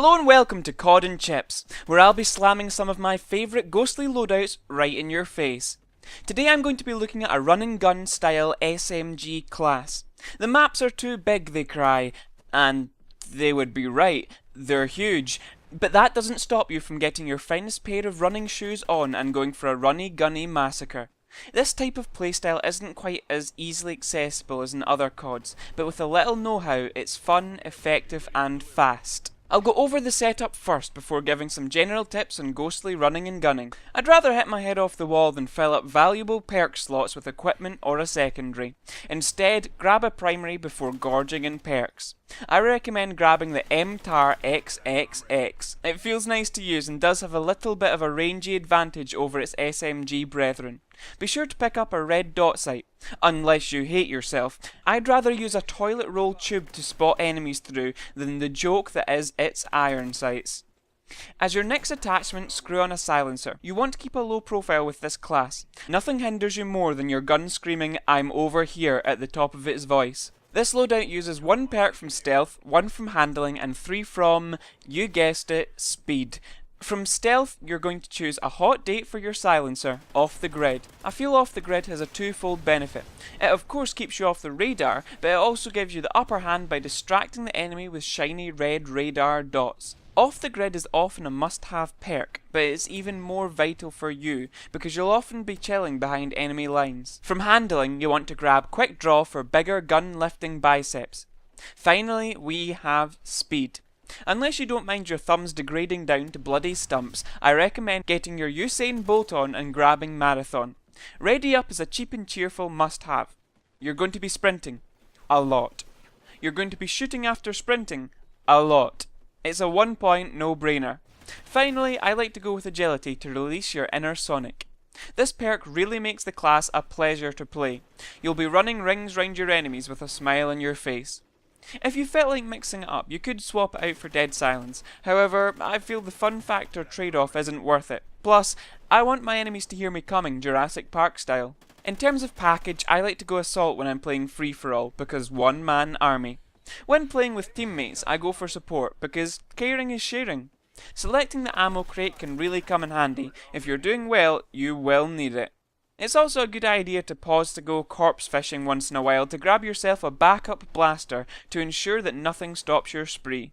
Hello and welcome to COD and Chips, where I'll be slamming some of my favourite ghostly loadouts right in your face. Today I'm going to be looking at a run and gun style SMG class. The maps are too big, they cry, and they would be right, they're huge. But that doesn't stop you from getting your finest pair of running shoes on and going for a runny gunny massacre. This type of playstyle isn't quite as easily accessible as in other CODs, but with a little know-how it's fun, effective and fast. I'll go over the setup first before giving some general tips on ghostly running and gunning. I'd rather hit my head off the wall than fill up valuable perk slots with equipment or a secondary. Instead, grab a primary before gorging in perks. I recommend grabbing the MTAR XXX. It feels nice to use and does have a little bit of a rangey advantage over its SMG brethren. Be sure to pick up a red dot sight, unless you hate yourself. I'd rather use a toilet roll tube to spot enemies through than the joke that is its iron sights. As your next attachment, screw on a silencer. You want to keep a low profile with this class. Nothing hinders you more than your gun screaming "I'm over here" at the top of its voice. This loadout uses 1 perk from stealth, 1 from handling and 3 from, you guessed it, speed. From stealth, you're going to choose a hot date for your silencer, off the grid. I feel off the grid has a twofold benefit. It of course keeps you off the radar, but it also gives you the upper hand by distracting the enemy with shiny red radar dots. Off the grid is often a must-have perk, but it's even more vital for you, because you'll often be chilling behind enemy lines. From handling, you want to grab quick draw for bigger gun-lifting biceps. Finally, we have speed. Unless you don't mind your thumbs degrading down to bloody stumps, I recommend getting your Usain Bolt on and grabbing Marathon. Ready Up is a cheap and cheerful must-have. You're going to be sprinting. A lot. You're going to be shooting after sprinting. A lot. It's a 1-point no-brainer. Finally, I like to go with agility to release your inner Sonic. This perk really makes the class a pleasure to play. You'll be running rings round your enemies with a smile on your face. If you felt like mixing it up, you could swap it out for Dead Silence. However, I feel the fun factor trade-off isn't worth it. Plus, I want my enemies to hear me coming, Jurassic Park style. In terms of package, I like to go Assault when I'm playing free-for-all, because one-man army. When playing with teammates, I go for support, because caring is sharing. Selecting the ammo crate can really come in handy. If you're doing well, you will need it. It's also a good idea to pause to go corpse fishing once in a while to grab yourself a backup blaster to ensure that nothing stops your spree.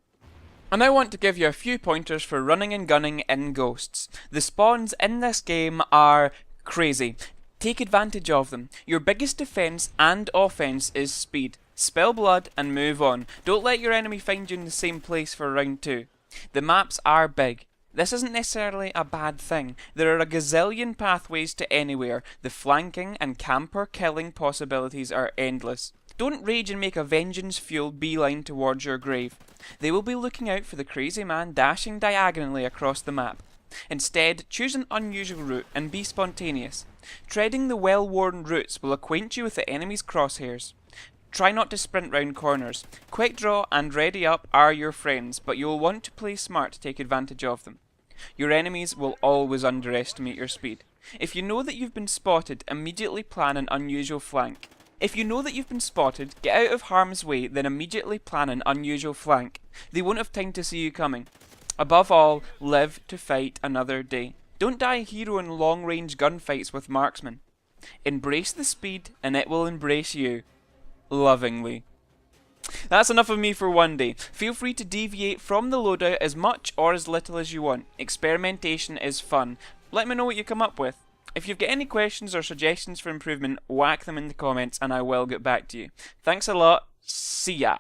I now want to give you a few pointers for running and gunning in Ghosts. The spawns in this game are crazy. Take advantage of them. Your biggest defense and offense is speed. Spill blood and move on. Don't let your enemy find you in the same place for round 2. The maps are big. This isn't necessarily a bad thing. There are a gazillion pathways to anywhere. The flanking and camper killing possibilities are endless. Don't rage and make a vengeance-fueled beeline towards your grave. They will be looking out for the crazy man dashing diagonally across the map. Instead, choose an unusual route and be spontaneous. Treading the well-worn routes will acquaint you with the enemy's crosshairs. Try not to sprint round corners. Quick draw and ready up are your friends, but you will want to play smart to take advantage of them. Your enemies will always underestimate your speed. If you know that you've been spotted, immediately plan an unusual flank. If you know that you've been spotted, get out of harm's way, then immediately plan an unusual flank. They won't have time to see you coming. Above all, live to fight another day. Don't die a hero in long-range gunfights with marksmen. Embrace the speed, and it will embrace you. Lovingly. That's enough of me for one day. Feel free to deviate from the loadout as much or as little as you want. Experimentation is fun. Let me know what you come up with. If you've got any questions or suggestions for improvement, whack them in the comments and I will get back to you. Thanks a lot. See ya.